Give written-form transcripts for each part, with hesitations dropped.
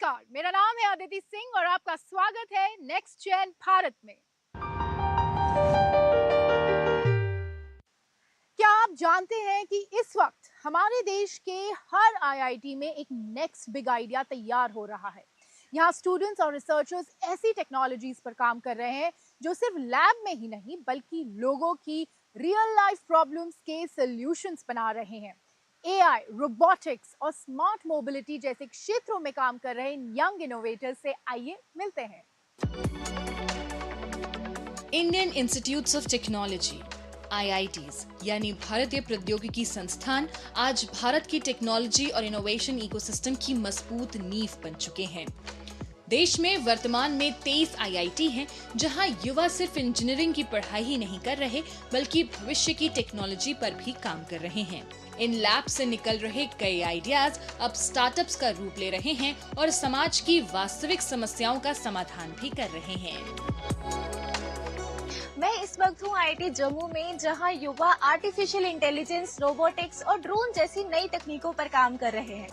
नमस्कार, मेरा नाम है अदिति सिंह और आपका स्वागत है नेक्स्ट जेन भारत में। क्या आप जानते हैं कि इस वक्त हमारे देश के हर आईआईटी में एक नेक्स्ट बिग आइडिया तैयार हो रहा है। यहाँ स्टूडेंट्स और रिसर्चर्स ऐसी टेक्नोलॉजीज पर काम कर रहे हैं जो सिर्फ लैब में ही नहीं बल्कि लोगों की रियल लाइफ प्रॉब्लम्स के सॉल्यूशंस बना रहे हैं। एआई, रोबोटिक्स और स्मार्ट मोबिलिटी जैसे क्षेत्रों में काम कर रहे यंग इनोवेटर्स से आइए मिलते हैं। Indian institutes of technology IITs यानी भारतीय प्रौद्योगिकी संस्थान आज भारत की टेक्नोलॉजी और इनोवेशन इकोसिस्टम की मजबूत नींव बन चुके हैं। देश में वर्तमान में 23 IIT हैं, जहां युवा सिर्फ इंजीनियरिंग की पढ़ाई ही नहीं कर रहे बल्कि भविष्य की टेक्नोलॉजी पर भी काम कर रहे हैं। इन लैब से निकल रहे कई आइडियाज अब स्टार्टअप्स का रूप ले रहे हैं और समाज की वास्तविक समस्याओं का समाधान भी कर रहे हैं। मैं इस वक्त हूँ IIT जम्मू में, जहाँ युवा आर्टिफिशियल इंटेलिजेंस, रोबोटिक्स और ड्रोन जैसी नई तकनीकों पर काम कर रहे हैं।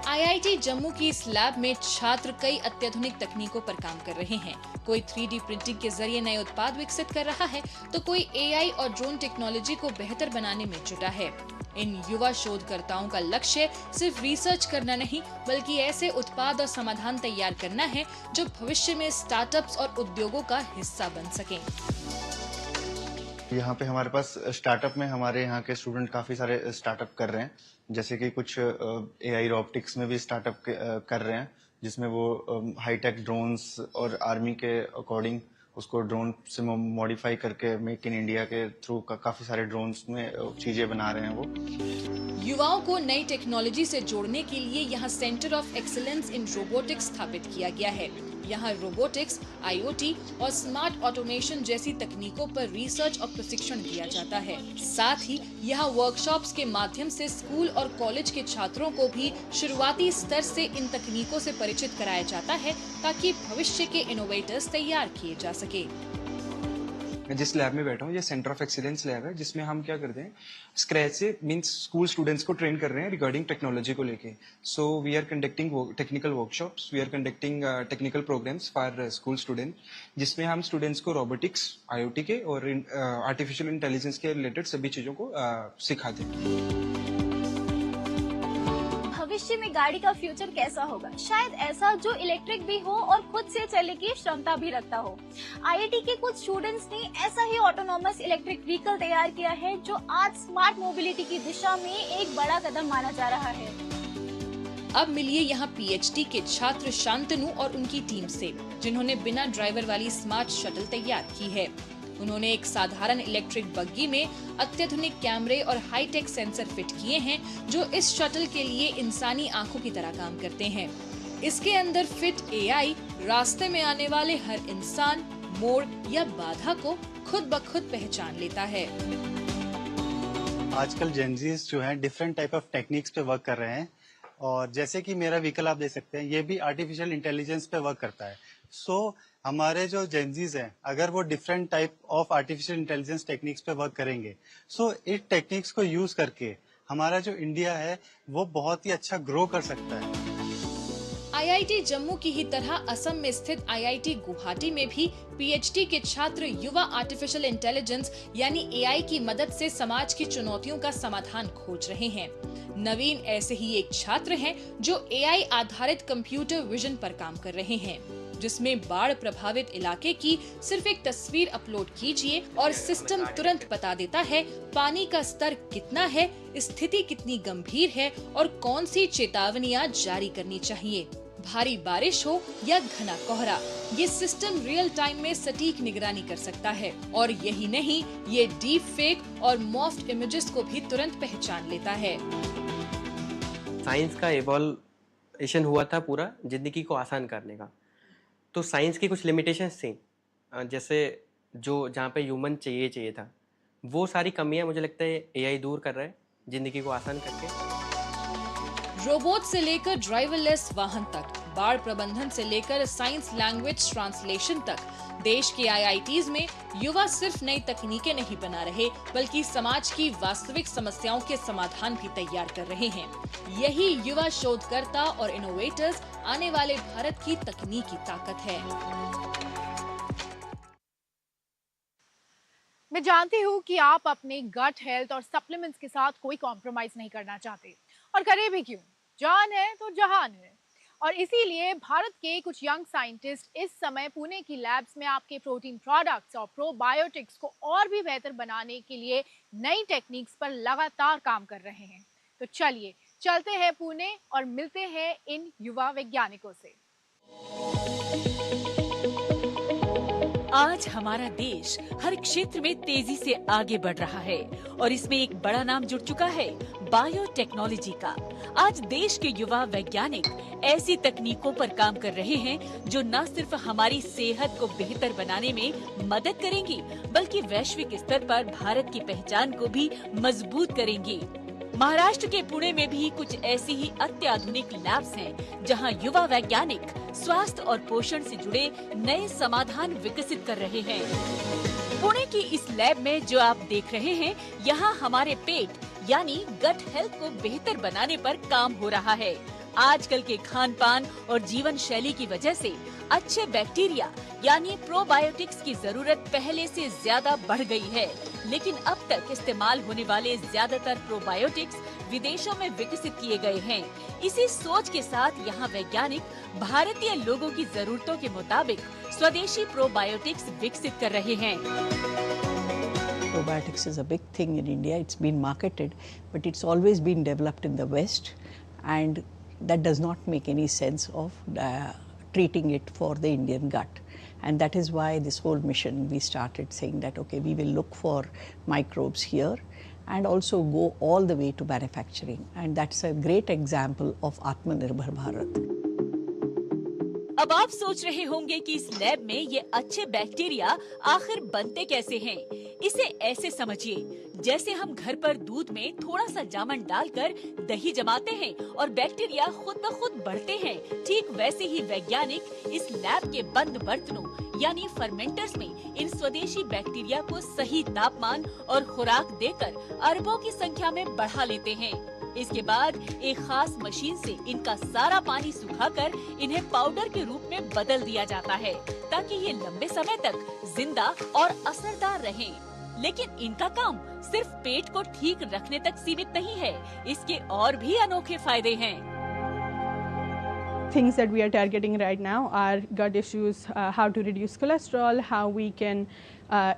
IIT जम्मू की इस लैब में छात्र कई अत्याधुनिक तकनीकों पर काम कर रहे हैं। कोई 3D प्रिंटिंग के जरिए नए उत्पाद विकसित कर रहा है तो कोई AI और ड्रोन टेक्नोलॉजी को बेहतर बनाने में जुटा है। इन युवा शोधकर्ताओं का लक्ष्य सिर्फ रिसर्च करना नहीं बल्कि ऐसे उत्पाद और समाधान तैयार करना है जो भविष्य में स्टार्टअप्स और उद्योगों का हिस्सा बन सकें। यहाँ पे हमारे पास स्टार्टअप में हमारे यहाँ के स्टूडेंट काफी सारे स्टार्टअप कर रहे हैं, जैसे कि कुछ AI रोबोटिक्स में भी स्टार्टअप कर रहे हैं, जिसमें वो हाईटेक ड्रोन्स और आर्मी के अकॉर्डिंग उसको ड्रोन से मॉडिफाई करके मेक इन इंडिया के थ्रू काफी सारे ड्रोन्स में चीजें बना रहे हैं वो। युवाओं को नई टेक्नोलॉजी से जोड़ने के लिए यहाँ centre of excellence in robotics स्थापित किया गया है। यहाँ रोबोटिक्स, IoT और स्मार्ट ऑटोमेशन जैसी तकनीकों पर रिसर्च और प्रशिक्षण दिया जाता है। साथ ही यहाँ वर्कशॉप्स के माध्यम से स्कूल और कॉलेज के छात्रों को भी शुरुआती स्तर से इन तकनीकों से परिचित कराया जाता है ताकि भविष्य के इनोवेटर्स तैयार किए जा सके। मैं जिस लैब में बैठा हूँ ये सेंटर ऑफ एक्सीलेंस लैब है, जिसमें हम क्या करते हैं, स्क्रैच से मींस स्कूल स्टूडेंट्स को ट्रेन कर रहे हैं रिगार्डिंग टेक्नोलॉजी को लेके। So we are conducting technical workshops, we are conducting technical programmes for school student, जिसमें हम स्टूडेंट्स को रोबोटिक्स, IoT के और आर्टिफिशियल इंटेलिजेंस के रिलेटेड सभी चीजों को सिखाते हैं। भविष्य में गाड़ी का फ्यूचर कैसा होगा? शायद ऐसा जो इलेक्ट्रिक भी हो और खुद से चलने की क्षमता भी रखता हो। IIT के कुछ स्टूडेंट्स ने ऐसा ही ऑटोनॉमस इलेक्ट्रिक व्हीकल तैयार किया है जो आज स्मार्ट मोबिलिटी की दिशा में एक बड़ा कदम माना जा रहा है। अब मिलिए यहाँ PhD के छात्र शांतनु और उनकी टीम से, जिन्होंने बिना ड्राइवर वाली स्मार्ट शटल तैयार की है। उन्होंने एक साधारण इलेक्ट्रिक बग्गी में अत्याधुनिक कैमरे और हाईटेक सेंसर फिट किए हैं जो इस शटल के लिए इंसानी आंखों की तरह काम करते हैं। इसके अंदर फिट AI रास्ते में आने वाले हर इंसान, मोड़ या बाधा को खुद ब खुद पहचान लेता है। आजकल जेनजीज जो हैं डिफरेंट टाइप ऑफ टेक्निक्स पे वर्क कर रहे हैं, और जैसे कि मेरा व्हीकल आप देख सकते हैं, ये भी आर्टिफिशियल इंटेलिजेंस पे वर्क करता है। सो हमारे जो जेनजीज हैं, अगर वो different type of artificial intelligence techniques पे वर्क करेंगे, सो इस टेक्निक्स को यूज करके हमारा जो इंडिया है वो बहुत ही अच्छा ग्रो कर सकता है। IIT जम्मू की ही तरह असम में स्थित IIT गुवाहाटी में भी PhD के छात्र युवा आर्टिफिशियल इंटेलिजेंस यानी AI की मदद से समाज की चुनौतियों का समाधान खोज रहे हैं। नवीन ऐसे ही एक छात्र हैं जो AI आधारित कंप्यूटर विजन पर काम कर रहे हैं, जिसमें बाढ़ प्रभावित इलाके की सिर्फ एक तस्वीर अपलोड कीजिए और सिस्टम तुरंत बता देता है पानी का स्तर कितना है, स्थिति कितनी गंभीर है और कौन सी चेतावनियां जारी करनी चाहिए। भारी बारिश हो या घना कोहरा, ये सिस्टम रियल टाइम में सटीक निगरानी कर सकता है। और यही नहीं, ये डीप फेक और मॉर्फ्ड इमेजेस को भी तुरंत पहचान लेता है। साइंस का इवोल्यूशन हुआ था पूरा जिंदगी को आसान करने का, तो साइंस की कुछ लिमिटेशंस थी, जैसे जो जहाँ पे ह्यूमन चाहिए था, वो सारी कमियां मुझे लगता है AI दूर कर रहा है जिंदगी को आसान करके। रोबोट से लेकर ड्राइवरलेस वाहन तक, बाढ़ प्रबंधन से लेकर साइंस लैंग्वेज ट्रांसलेशन तक, देश के IITs में युवा सिर्फ नई तकनीकें नहीं बना रहे बल्कि समाज की वास्तविक समस्याओं के समाधान भी तैयार कर रहे हैं। यही युवा शोधकर्ता और इनोवेटर्स आने वाले भारत की तकनीकी ताकत है। मैं जानती हूँ कि आप अपने गट हेल्थ और सप्लीमेंट्स के साथ कोई कॉम्प्रोमाइज नहीं करना चाहते, और करें भी क्यों, जान है तो जहान है। और इसीलिए भारत के कुछ यंग साइंटिस्ट इस समय पुणे की लैब्स में आपके प्रोटीन प्रोडक्ट्स और प्रोबायोटिक्स को और भी बेहतर बनाने के लिए नई टेक्निक्स पर लगातार काम कर रहे हैं। तो चलिए चलते हैं पुणे और मिलते हैं इन युवा वैज्ञानिकों से। आज हमारा देश हर क्षेत्र में तेजी से आगे बढ़ रहा है और इसमें एक बड़ा नाम जुड़ चुका है, बायोटेक्नोलॉजी का। आज देश के युवा वैज्ञानिक ऐसी तकनीकों पर काम कर रहे हैं जो न सिर्फ हमारी सेहत को बेहतर बनाने में मदद करेंगी, बल्कि वैश्विक स्तर पर भारत की पहचान को भी मजबूत करेंगी। महाराष्ट्र के पुणे में भी कुछ ऐसी ही अत्याधुनिक लैब्स हैं, जहां युवा वैज्ञानिक स्वास्थ्य और पोषण से जुड़े नए समाधान विकसित कर रहे हैं। पुणे की इस लैब में जो आप देख रहे हैं, यहाँ हमारे पेट यानी गट हेल्थ को बेहतर बनाने पर काम हो रहा है। आजकल के खान पान और जीवन शैली की वजह से अच्छे बैक्टीरिया यानी प्रोबायोटिक्स की जरूरत पहले से ज्यादा बढ़ गई है, लेकिन अब तक इस्तेमाल होने वाले ज्यादातर प्रोबायोटिक्स विदेशों में विकसित किए गए हैं। इसी सोच के साथ यहाँ वैज्ञानिक भारतीय लोगों की जरूरतों के मुताबिक स्वदेशी प्रोबायोटिक्स विकसित कर रहे हैं। Probiotics is a big thing in India. It's been marketed, but it's always been developed in the West, and that does not make any sense of treating it for the Indian gut. And that is why this whole mission, we started saying that, okay, we will look for microbes here and also go all the way to manufacturing. And that's a great example of Atmanirbhar Bharat. अब आप सोच रहे होंगे कि इस lab में ये अच्छे बैक्टीरिया आखिर बनते कैसे हैं? इसे ऐसे समझिए, जैसे हम घर पर दूध में थोड़ा सा जामन डालकर दही जमाते हैं और बैक्टीरिया खुद ब खुद बढ़ते हैं, ठीक वैसे ही वैज्ञानिक इस लैब के बंद बर्तनों यानी फर्मेंटर्स में इन स्वदेशी बैक्टीरिया को सही तापमान और खुराक देकर अरबों की संख्या में बढ़ा लेते हैं। इसके बाद एक खास मशीन से इनका सारा पानी सुखाकर इन्हें पाउडर के रूप में बदल दिया जाता है, ताकि ये लंबे समय तक जिंदा और असरदार रहें। लेकिन इनका काम सिर्फ पेट को ठीक रखने तक सीमित नहीं है, इसके और भी अनोखे फायदे हैं। Things that we are targeting right now are gut issues, how to reduce cholesterol, how we can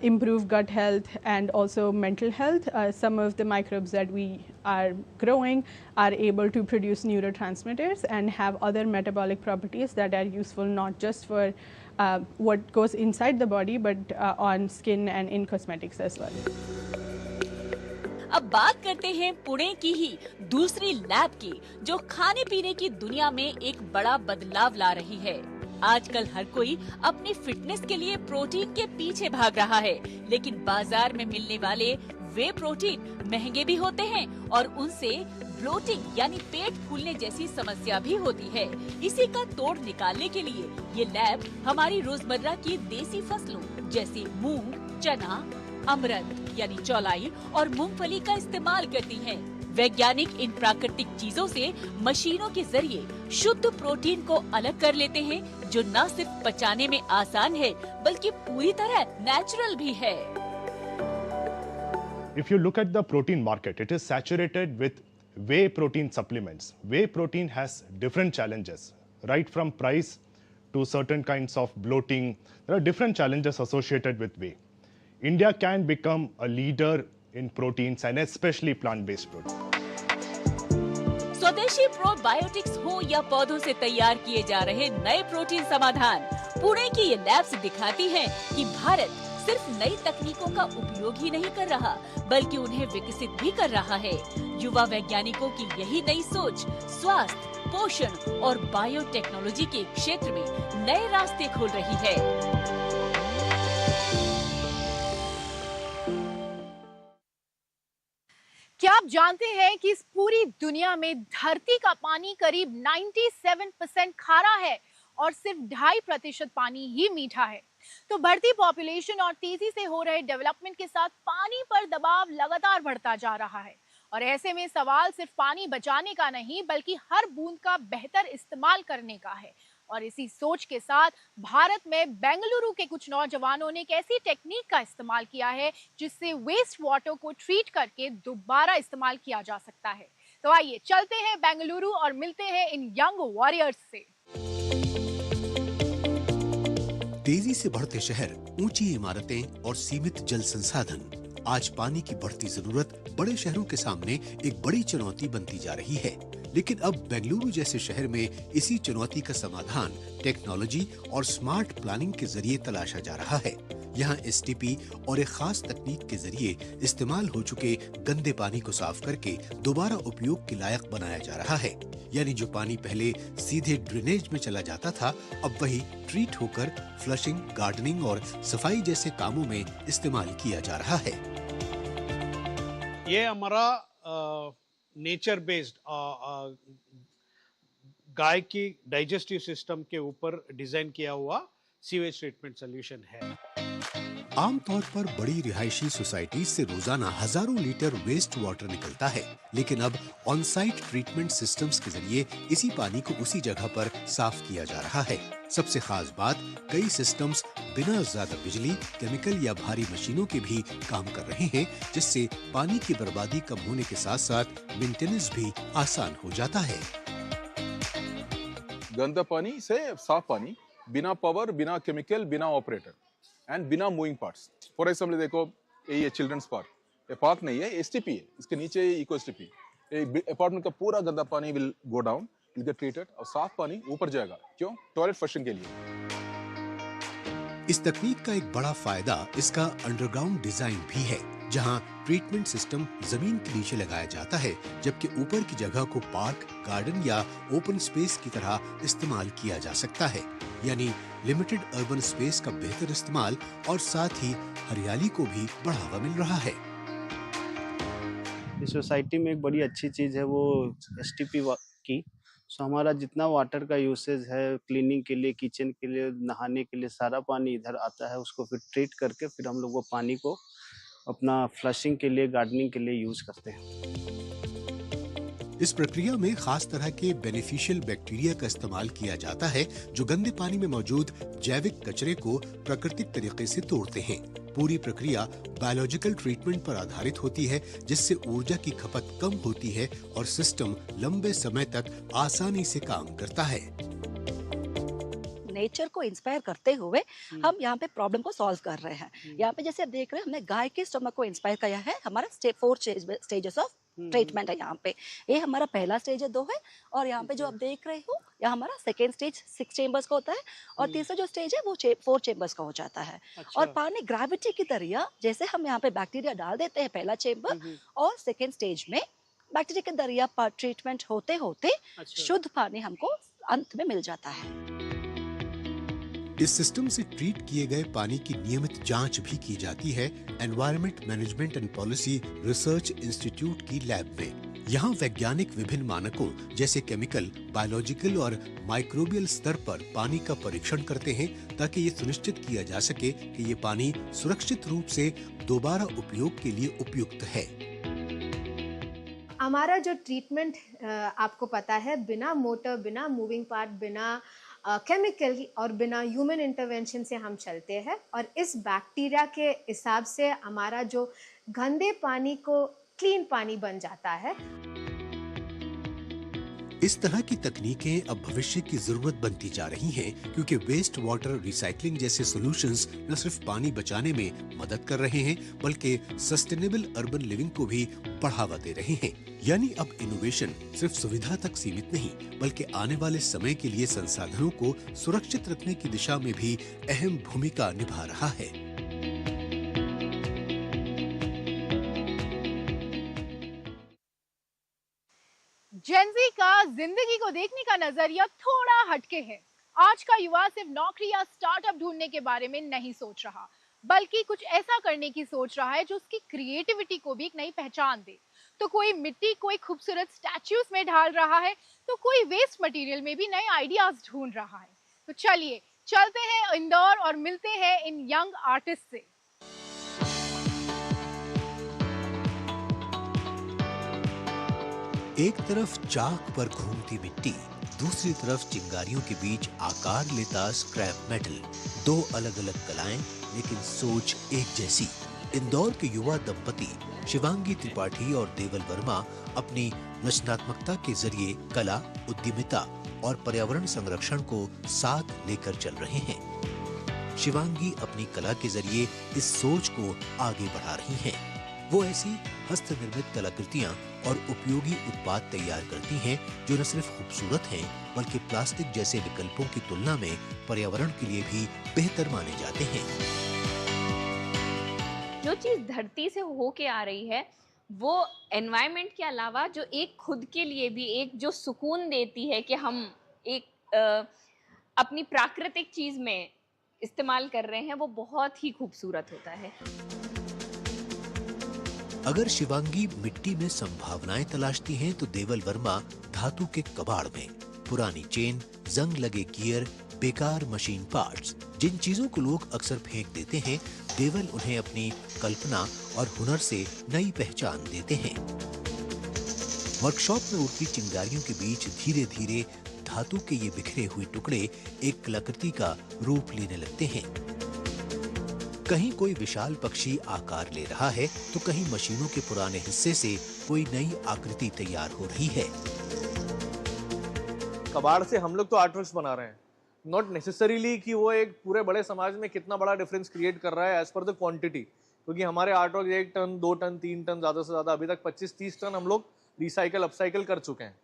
improve gut health and also mental health. Some of the microbes that we are growing are able to produce neurotransmitters and have other metabolic properties that are useful not just for what goes inside the body but on skin and in cosmetics as well. अब बात करते हैं पुणे की ही दूसरी lab की, जो खाने पीने की दुनिया में एक बड़ा बदलाव ला रही है। आजकल हर कोई अपनी फिटनेस के लिए प्रोटीन के पीछे भाग रहा है, लेकिन बाजार में मिलने वाले वे प्रोटीन महंगे भी होते हैं और उनसे ब्लोटिंग यानी पेट फूलने जैसी समस्या भी होती है। इसी का तोड़ निकालने के लिए ये लैब हमारी रोजमर्रा की देसी फसलों जैसे मूंग, चना, अमरंत यानी चौलाई और मूंगफली का इस्तेमाल करती हैं। वैज्ञानिक इन प्राकृतिक चीजों से मशीनों के जरिए शुद्ध प्रोटीन को अलग कर लेते हैं, जो न सिर्फ पचाने में आसान है बल्कि पूरी तरह नेचुरल भी है। If you look at the protein market, it is saturated with whey protein supplements. Whey protein has different challenges, right from price to certain kinds of bloating. There are different challenges associated with whey. India can become a leader in proteins and especially plant-based protein. स्वदेशी probiotics हो या पौधों से तैयार किए जा रहे नए प्रोटीन समाधान, पुणे की ये लैब्स दिखाती हैं कि भारत सिर्फ नई तकनीकों का उपयोग ही नहीं कर रहा, बल्कि उन्हें विकसित भी कर रहा है। युवा वैज्ञानिकों की यही नई सोच स्वास्थ्य, पोषण और बायोटेक्नोलॉजी के क्षेत्र में नए रास्ते खोल रही है। क्या आप जानते हैं कि इस पूरी दुनिया में धरती का पानी करीब 97% खारा है और सिर्फ 2.5% पानी ही मीठा है। तो बढ़ती पॉपुलेशन और तेजी से हो रहे डेवलपमेंट के साथ पानी पर दबाव लगातार बढ़ता जा रहा है और ऐसे में सवाल सिर्फ पानी बचाने का नहीं बल्कि हर बूंद का बेहतर इस्तेमाल करने का है। और इसी सोच के साथ भारत में बेंगलुरु के कुछ नौजवानों ने एक ऐसी टेक्निक का इस्तेमाल किया है जिससे वेस्ट वाटर को ट्रीट करके दोबारा इस्तेमाल किया जा सकता है। तो आइए चलते हैं बेंगलुरु और मिलते हैं इन यंग वॉरियर्स से। तेजी से बढ़ते शहर, ऊंची इमारतें और सीमित जल संसाधन, आज पानी की बढ़ती जरूरत बड़े शहरों के सामने एक बड़ी चुनौती बनती जा रही है। लेकिन अब बेंगलुरु जैसे शहर में इसी चुनौती का समाधान टेक्नोलॉजी और स्मार्ट प्लानिंग के जरिए तलाशा जा रहा है। यहाँ एसटीपी और एक खास तकनीक के जरिए इस्तेमाल हो चुके गंदे पानी को साफ करके दोबारा उपयोग के लायक बनाया जा रहा है। यानी जो पानी पहले सीधे ड्रेनेज में चला जाता था, अब वही ट्रीट होकर फ्लशिंग, गार्डनिंग और सफाई जैसे कामों में इस्तेमाल किया जा रहा है। ये हमारा नेचर बेस्ड गाय की डाइजेस्टिव सिस्टम के ऊपर डिजाइन किया हुआ सीवेज ट्रीटमेंट सॉल्यूशन है। आमतौर पर बड़ी रिहायशी सोसाइटी से रोजाना हजारों लीटर वेस्ट वाटर निकलता है, लेकिन अब ऑन साइट ट्रीटमेंट सिस्टम्स के जरिए इसी पानी को उसी जगह पर साफ किया जा रहा है। सबसे खास बात, कई सिस्टम्स बिना ज्यादा बिजली, केमिकल या भारी मशीनों के भी काम कर रहे हैं, जिससे पानी की बर्बादी कम होने के साथ साथ मेंटेनेंस भी आसान हो जाता है। गंदा पानी से साफ पानी, बिना पावर, बिना केमिकल, बिना ऑपरेटर एंड बिना मूविंग पार्ट्स। फॉर एग्जाम्पल देखो, ये चिल्ड्रंस पार्क, ये पार्क नहीं है, एसटीपी है, इसके नीचे इको एसटीपी। अपार्टमेंट का पूरा गंदा पानी will go down, will get treated और साफ पानी ऊपर जाएगा। क्यों? टॉयलेट फ्लशिंग के लिए। इस तकनीक का एक बड़ा फायदा इसका अंडरग्राउंड डिजाइन भी है, जहां ट्रीटमेंट सिस्टम जमीन के नीचे लगाया जाता है, जबकि ऊपर की जगह को पार्क, गार्डन या ओपन स्पेस की तरह इस्तेमाल किया जा सकता है। यानी लिमिटेड अर्बन स्पेस का बेहतर इस्तेमाल और साथ ही हरियाली को भी बढ़ावा मिल रहा है। इस सोसाइटी में एक बड़ी अच्छी चीज़ है वो एसटीपी की। सो हमारा जितना वाटर का यूसेज है क्लीनिंग के लिए, किचन के लिए, नहाने के लिए, सारा पानी इधर आता है। उसको फिर ट्रीट करके फिर हम लोग वो पानी को अपना फ्लशिंग के लिए, गार्डनिंग के लिए यूज करते हैं। इस प्रक्रिया में खास तरह के बेनिफिशियल बैक्टीरिया का इस्तेमाल किया जाता है, जो गंदे पानी में मौजूद जैविक कचरे को प्राकृतिक तरीके से तोड़ते हैं। पूरी प्रक्रिया बायोलॉजिकल ट्रीटमेंट पर आधारित होती है, जिससे ऊर्जा की खपत कम होती है और सिस्टम लंबे समय तक आसानी से काम करता है। नेचर को इंस्पायर करते हुए हम यहाँ पे प्रॉब्लम को सॉल्व कर रहे हैं। यहाँ पे जैसे आप देख रहे हैं, हमने गाय के स्टमक को इंस्पायर किया है। हमारा 4 स्टेजेस ऑफ ट्रीटमेंट है। यहाँ पे ये हमारा पहला स्टेज है, 2 है, और यहाँ पे जो आप देख रहे हो यहाँ हमारा सेकेंड स्टेज 6 चेम्बर्स का होता है, और तीसरा जो स्टेज है वो 4 चेम्बर्स का हो जाता है। और पानी ग्रेविटी की तरह जैसे हम यहाँ पे बैक्टीरिया डाल देते हैं पहला चेम्बर, और सेकेंड स्टेज में बैक्टीरिया के दरिया ट्रीटमेंट होते होते शुद्ध पानी हमको अंत में मिल जाता है। इस सिस्टम से ट्रीट किए गए पानी की नियमित जांच भी की जाती है environment management and policy research institute की लैब में। यहाँ वैज्ञानिक विभिन्न मानकों जैसे केमिकल, बायोलॉजिकल और माइक्रोबियल स्तर पर पानी का परीक्षण करते हैं, ताकि ये सुनिश्चित किया जा सके कि ये पानी सुरक्षित रूप से दोबारा उपयोग के लिए उपयुक्त है। हमारा जो ट्रीटमेंट आपको पता है, बिना मोटर, बिना मूविंग पार्ट, बिना केमिकल और बिना ह्यूमन इंटरवेंशन से हम चलते हैं। और इस बैक्टीरिया के हिसाब से हमारा जो गंदे पानी को क्लीन पानी बन जाता है। इस तरह की तकनीकें अब भविष्य की जरूरत बनती जा रही हैं, क्योंकि वेस्ट वाटर रिसाइकलिंग जैसे सॉल्यूशंस न सिर्फ पानी बचाने में मदद कर रहे हैं, बल्कि सस्टेनेबल अर्बन लिविंग को भी बढ़ावा दे रहे हैं। यानी अब इनोवेशन सिर्फ सुविधा तक सीमित नहीं, बल्कि आने वाले समय के लिए संसाधनों को सुरक्षित रखने की दिशा में भी अहम भूमिका निभा रहा है। जेनजी का जिंदगी को देखने का नजरिया थोड़ा हटके है। आज का युवा सिर्फ नौकरी या स्टार्टअप ढूंढने के बारे में नहीं सोच रहा, बल्कि कुछ ऐसा करने की सोच रहा है जो उसकी क्रिएटिविटी को भी एक नई पहचान दे। तो कोई मिट्टी कोई खूबसूरत स्टैच्यूज में ढाल रहा है, तो कोई वेस्ट मटेरियल में भी नए आइडियाज ढूंढ रहा है। तो चलिए चलते हैं इंदौर और मिलते हैं इन यंग आर्टिस्ट से। एक तरफ चाक पर घूमती मिट्टी, दूसरी तरफ चिंगारियों के बीच आकार लेता स्क्रैप मेटल। दो अलग अलग कलाएं लेकिन सोच एक जैसी। इंदौर के युवा दंपति शिवांगी त्रिपाठी और देवल वर्मा अपनी रचनात्मकता के जरिए कला, उद्यमिता और पर्यावरण संरक्षण को साथ लेकर चल रहे हैं। शिवांगी अपनी कला के जरिए इस सोच को आगे बढ़ा रही हैं। वो ऐसी हस्तनिर्मित कलाकृतियां और उपयोगी उत्पाद तैयार करती हैं जो न सिर्फ खूबसूरत हैं बल्कि प्लास्टिक जैसे विकल्पों की तुलना में पर्यावरण के लिए भी बेहतर माने जाते हैं। जो चीज़ धरती से होके आ रही है वो एनवायरनमेंट के अलावा जो एक खुद के लिए भी एक जो सुकून देती है कि हम एक अपनी प्राकृतिक चीज़ में इस्तेमाल कर रहे हैं, वो बहुत ही खूबसूरत होता है। अगर शिवांगी मिट्टी में संभावनाएं तलाशती हैं तो देवल वर्मा धातु के कबाड़ में पुरानी चेन, जंग लगे गियर, बेकार मशीन पार्ट्स, जिन चीजों को लोग अक्सर फेंक देते हैं, देवल उन्हें अपनी कल्पना और हुनर से नई पहचान देते हैं। वर्कशॉप में उड़ती चिंगारियों के बीच धीरे धीरे धातु के ये बिखरे हुए टुकड़े एक कलाकृति का रूप लेने लगते हैं। कहीं कोई विशाल पक्षी आकार ले रहा है तो कहीं मशीनों के पुराने हिस्से से कोई नई आकृति तैयार हो रही है। कबाड़ से हम लोग तो आर्टवर्क्स बना रहे हैं, नॉट नेसेसरीली कि वो एक पूरे बड़े समाज में कितना बड़ा डिफरेंस क्रिएट कर रहा है एज पर द क्वांटिटी, क्योंकि हमारे आर्टवर्क 1 टन 2 टन 3 टन ज़्यादा से ज़्यादा अभी तक 25-30 टन हम लोग रिसाइकल अपसाइकल कर चुके हैं।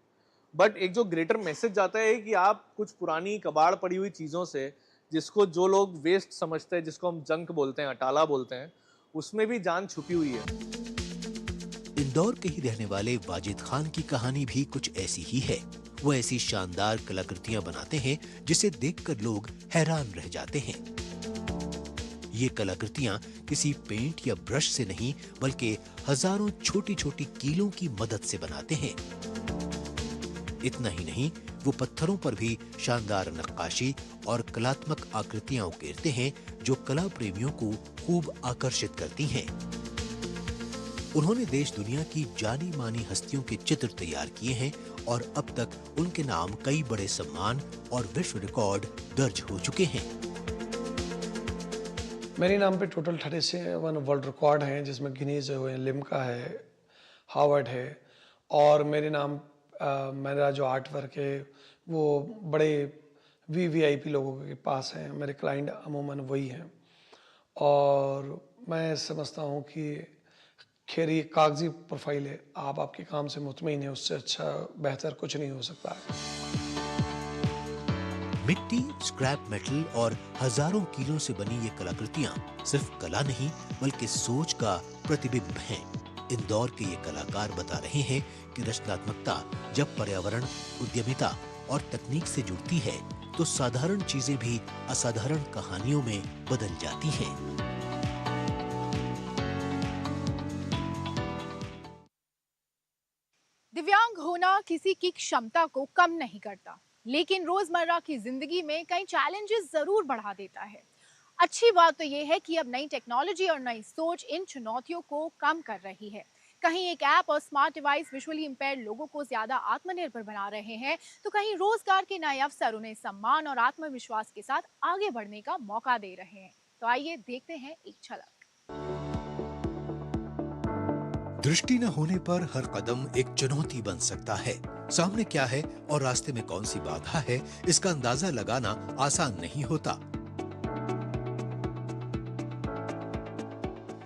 बट एक जो ग्रेटर मैसेज जाता है कि आप कुछ पुरानी कबाड़ पड़ी हुई चीज़ों से, जिसको जो लोग वेस्ट समझते हैं, जिसको हम जंक बोलते हैं, अटाला बोलते हैं, उसमें भी जान छुपी हुई है। इंदौर के ही रहने वाले वाजिद खान की कहानी भी कुछ ऐसी ही है। वो ऐसी शानदार कलाकृतियां बनाते हैं जिसे देखकर लोग हैरान रह जाते हैं। ये कलाकृतियां किसी पेंट या ब्रश से नहीं बल्कि हजारों छोटी छोटी कीलों की मदद से बनाते हैं। इतना ही नहीं, वो पत्थरों पर भी शानदार नक्काशी और कलात्मक आकृतियां उकेरते हैं जो कला प्रेमियों को खूब आकर्षित करती हैं। उन्होंने देश दुनिया की जानी मानी हस्तियों के चित्र तैयार किए हैं और अब तक उनके नाम कई बड़े सम्मान और विश्व रिकॉर्ड दर्ज हो चुके हैं। मेरे नाम पे टोटल 37 वर्ल्ड रिकॉर्ड हैं, जिसमें गिनीज है, लिम्का है, हार्वर्ड है, और मेरे नाम मेरा जो आर्ट वर्क है वो बड़े वीआईपी लोगों के पास है। मेरे क्लाइंट अमूमन वही हैं और मैं समझता हूँ कि खैर ये कागजी प्रोफाइल है, आप आपके काम से मुतमईन है, उससे अच्छा बेहतर कुछ नहीं हो सकता है। मिट्टी, स्क्रैप मेटल और हजारों किलो से बनी ये कलाकृतियां सिर्फ कला नहीं बल्कि सोच का प्रतिबिंब हैं। इंदौर के ये कलाकार बता रहे हैं कि रचनात्मकता जब पर्यावरण, उद्यमिता और तकनीक से जुड़ती है तो साधारण चीजें भी असाधारण कहानियों में बदल जाती हैं। दिव्यांग होना किसी की क्षमता को कम नहीं करता, लेकिन रोजमर्रा की जिंदगी में कई चैलेंजेस जरूर बढ़ा देता है। अच्छी बात तो ये है कि अब नई टेक्नोलॉजी और नई सोच इन चुनौतियों को कम कर रही है। कहीं एक ऐप और स्मार्ट डिवाइस विजुअली इंपेयर्ड लोगों को ज्यादा आत्मनिर्भर बना रहे हैं, तो कहीं रोजगार के नए अवसर उन्हें सम्मान और आत्मविश्वास के साथ आगे बढ़ने का मौका दे रहे हैं। तो आइए देखते हैं एक झलक। दृष्टि न होने पर हर कदम एक चुनौती बन सकता है। सामने क्या है और रास्ते में कौन सी बाधा है, इसका अंदाजा लगाना आसान नहीं होता।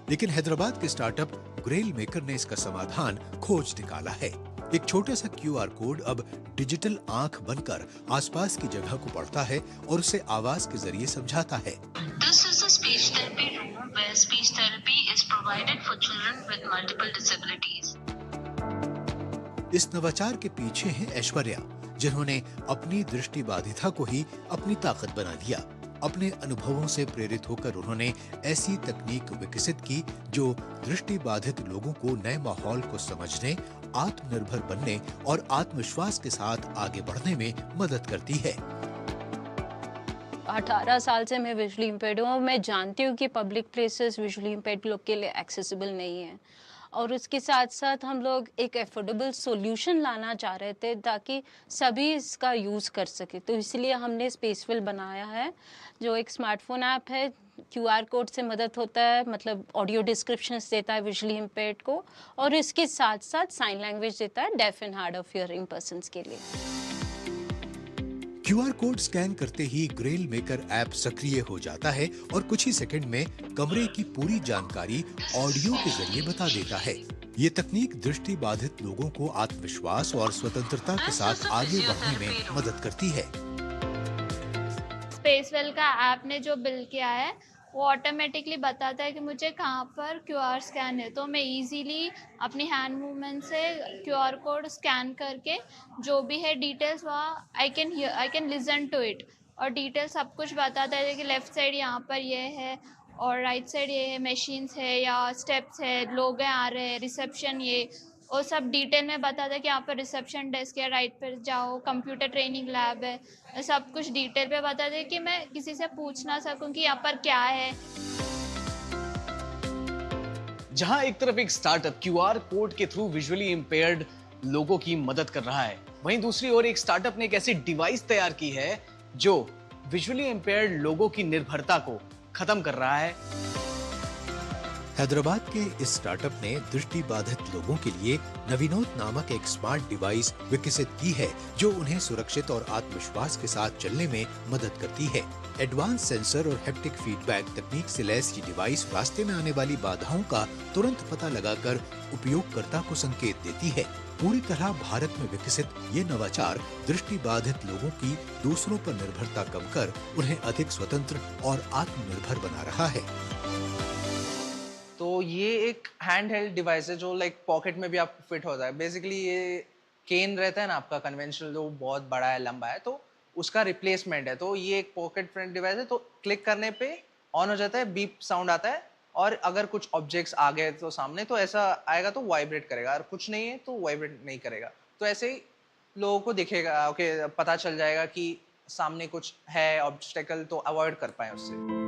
लेकिन हैदराबाद के स्टार्टअप ग्रेल मेकर ने इसका समाधान खोज निकाला है। एक छोटा सा QR कोड अब डिजिटल आंख बनकर आसपास की जगह को पढ़ता है और उसे आवाज के जरिए समझाता है। This is a speech therapy room where speech therapy is provided for children with multiple disabilities. इस नवाचार के पीछे है ऐश्वर्या, जिन्होंने अपनी दृष्टि बाधिता को ही अपनी ताकत बना दिया। अपने अनुभवों से प्रेरित होकर उन्होंने ऐसी तकनीक विकसित की जो दृष्टि बाधित लोगों को नए माहौल को समझने, आत्मनिर्भर बनने और आत्मविश्वास के साथ आगे बढ़ने में मदद करती है। 18 साल से मैं विजुअली इम्पेयर्ड हूँ। मैं जानती हूँ कि पब्लिक प्लेसेस विजुअली इम्पेयर्ड लोग के लिए एक्सेसिबल नहीं है और उसके साथ साथ हम लोग एक एफोर्डेबल सॉल्यूशन लाना चाह रहे थे ताकि सभी इसका यूज़ कर सके। तो इसलिए हमने स्पेसवेल बनाया है, जो एक स्मार्टफोन ऐप है। QR कोड से मदद होता है, मतलब ऑडियो डिस्क्रिप्शंस देता है विजुअली इम्पेयर्ड को, और इसके साथ साथ साइन लैंग्वेज देता है deaf and hard of hearing persons के लिए। QR कोड स्कैन करते ही ग्रेल मेकर ऐप सक्रिय हो जाता है और कुछ ही सेकंड में कमरे की पूरी जानकारी ऑडियो के जरिए बता देता है। ये तकनीक दृष्टि बाधित लोगों को आत्मविश्वास और स्वतंत्रता के साथ आगे बढ़ने में मदद करती है। स्पेसवेल का ऐप ने जो बिल्ड किया है वो ऑटोमेटिकली बताता है कि मुझे कहाँ पर QR स्कैन है, तो मैं इजीली अपनी हैंड मूवमेंट से QR कोड स्कैन करके जो भी है डिटेल्स वहाँ I can listen to it, और डिटेल सब कुछ बताता है कि लेफ़्ट साइड यहाँ पर ये है और राइट साइड ये है, मशीन्स है या स्टेप्स है, लोग आ रहे हैं, रिसेप्शन ये, और सब डिटेल में बताता है कि यहाँ पर रिसेप्शन डेस्क है, राइट पर जाओ, कंप्यूटर ट्रेनिंग लैब है, सब कुछ डिटेल पे बताता है कि मैं किसी से पूछ ना सकूं कि यहाँ पर क्या है। जहां एक तरफ एक स्टार्टअप QR कोड के थ्रू विजुअली इंपेयर्ड लोगों की मदद कर रहा है, वहीं दूसरी ओर एक स्टार्टअप ने एक ऐसी डिवाइस तैयार की है जो विजुअली इंपेयर्ड लोगों की निर्भरता को खत्म कर रहा है। हैदराबाद के इस स्टार्टअप ने दृष्टि बाधित लोगों के लिए नवीनोत नामक एक स्मार्ट डिवाइस विकसित की है जो उन्हें सुरक्षित और आत्मविश्वास के साथ चलने में मदद करती है। एडवांस सेंसर और हैप्टिक फीडबैक तकनीक से लैस ये डिवाइस रास्ते में आने वाली बाधाओं का तुरंत पता लगाकर उपयोगकर्ता को संकेत देती है। पूरी तरह भारत में विकसित ये नवाचार दृष्टि बाधित लोगों की दूसरों पर निर्भरता कम कर उन्हें अधिक स्वतंत्र और आत्मनिर्भर बना रहा है। तो ये एक हैंड हेल्ड डिवाइस है जो लाइक पॉकेट में भी आपको फिट होता है। बेसिकली ये केन रहता है ना आपका कन्वेंशनल, जो बहुत बड़ा है, लंबा है, तो उसका रिप्लेसमेंट है। तो ये एक पॉकेट फ्रेंड डिवाइस है, तो क्लिक करने पे ऑन हो जाता है, बीप साउंड आता है, और अगर कुछ ऑब्जेक्ट्स आ गए तो सामने तो ऐसा आएगा तो वाइब्रेट करेगा, और कुछ नहीं है तो वाइब्रेट नहीं करेगा। तो ऐसे ही लोगों को दिखेगा, ओके, पता चल जाएगा कि सामने कुछ है ऑब्स्टेकल, तो अवॉइड कर पाए उससे।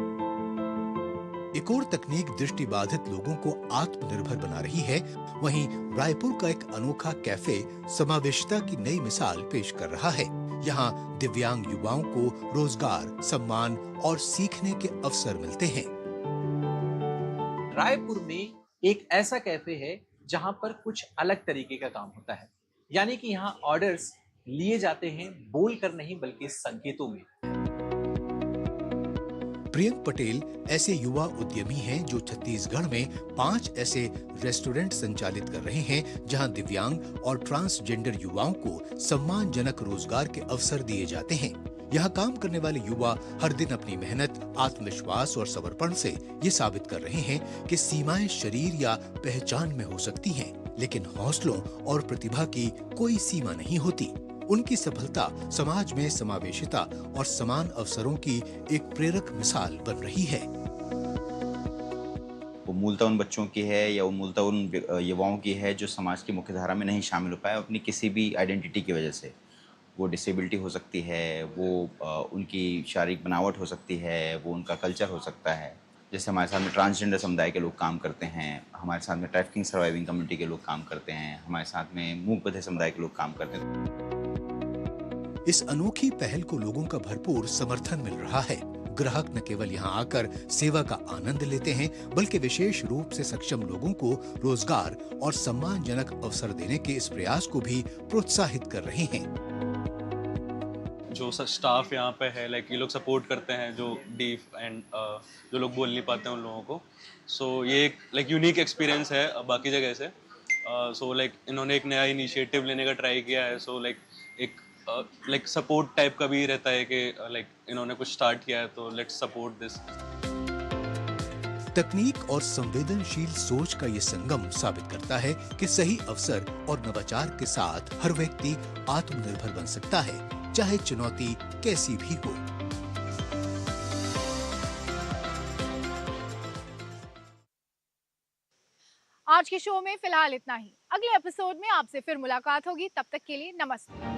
एक और तकनीक दृष्टि बाधित लोगों को आत्मनिर्भर बना रही है। वहीं रायपुर का एक अनोखा कैफे समावेशिता की नई मिसाल पेश कर रहा है। यहाँ दिव्यांग युवाओं को रोजगार, सम्मान और सीखने के अवसर मिलते हैं। रायपुर में एक ऐसा कैफे है जहाँ पर कुछ अलग तरीके का काम होता है, यानी कि यहाँ ऑर्डर्स लिए जाते हैं बोलकर नहीं बल्कि संकेतों में। प्रियंक पटेल ऐसे युवा उद्यमी हैं जो छत्तीसगढ़ में 5 ऐसे रेस्टोरेंट संचालित कर रहे हैं जहां दिव्यांग और ट्रांसजेंडर युवाओं को सम्मानजनक रोजगार के अवसर दिए जाते हैं। यहाँ काम करने वाले युवा हर दिन अपनी मेहनत, आत्मविश्वास और समर्पण से ये साबित कर रहे हैं कि सीमाएं शरीर या पहचान में हो सकती हैं, लेकिन हौसलों और प्रतिभा की कोई सीमा नहीं होती। उनकी सफलता समाज में समावेशिता और समान अवसरों की एक प्रेरक मिसाल बन रही है। वो मूलतः उन बच्चों की है या वो मूलतः उन युवाओं की है जो समाज की मुख्य धारा में नहीं शामिल हो पाए अपनी किसी भी आइडेंटिटी की वजह से। वो डिसेबिलिटी हो सकती है, वो उनकी शारीरिक बनावट हो सकती है, वो उनका कल्चर हो सकता है। जैसे हमारे साथ में ट्रांसजेंडर समुदाय के लोग काम करते हैं, हमारे साथ में ट्रैफिकिंग सर्वाइविंग कम्युनिटी के लोग काम करते हैं, हमारे साथ में मूक बधिर समुदाय के लोग काम करते हैं। इस अनोखी पहल को लोगों का भरपूर समर्थन मिल रहा है। ग्राहक न केवल यहाँ आकर सेवा का आनंद लेते हैं, बल्कि विशेष रूप से सक्षम लोगों को रोजगार और सम्मानजनक अवसर देने के इस प्रयास को भी प्रोत्साहित कर रहे हैं। जो स्टाफ यहाँ पे है, लाइक ये लोग सपोर्ट करते हैं जो डीफ एंड जो लोग बोल नहीं पाते हैं उन लोगों को। सो ये एक लाइक यूनिक एक्सपीरियंस है बाकी जगह से। सो लाइक इन्होंने एक नया इनिशिएटिव लेने का ट्राई किया है। सो लाइक एक लाइक सपोर्ट टाइप का भी रहता है कि लाइक इन्होंने कुछ स्टार्ट किया है तो लेट्स सपोर्ट दिस। तकनीक और संवेदनशील सोच का ये संगम साबित करता है कि सही अवसर और नवाचार के साथ हर व्यक्ति आत्मनिर्भर बन सकता है, चाहे चुनौती कैसी भी हो। आज के शो में फिलहाल इतना ही। अगले एपिसोड में आपसे फिर मुलाकात होगी, तब तक के लिए नमस्ते।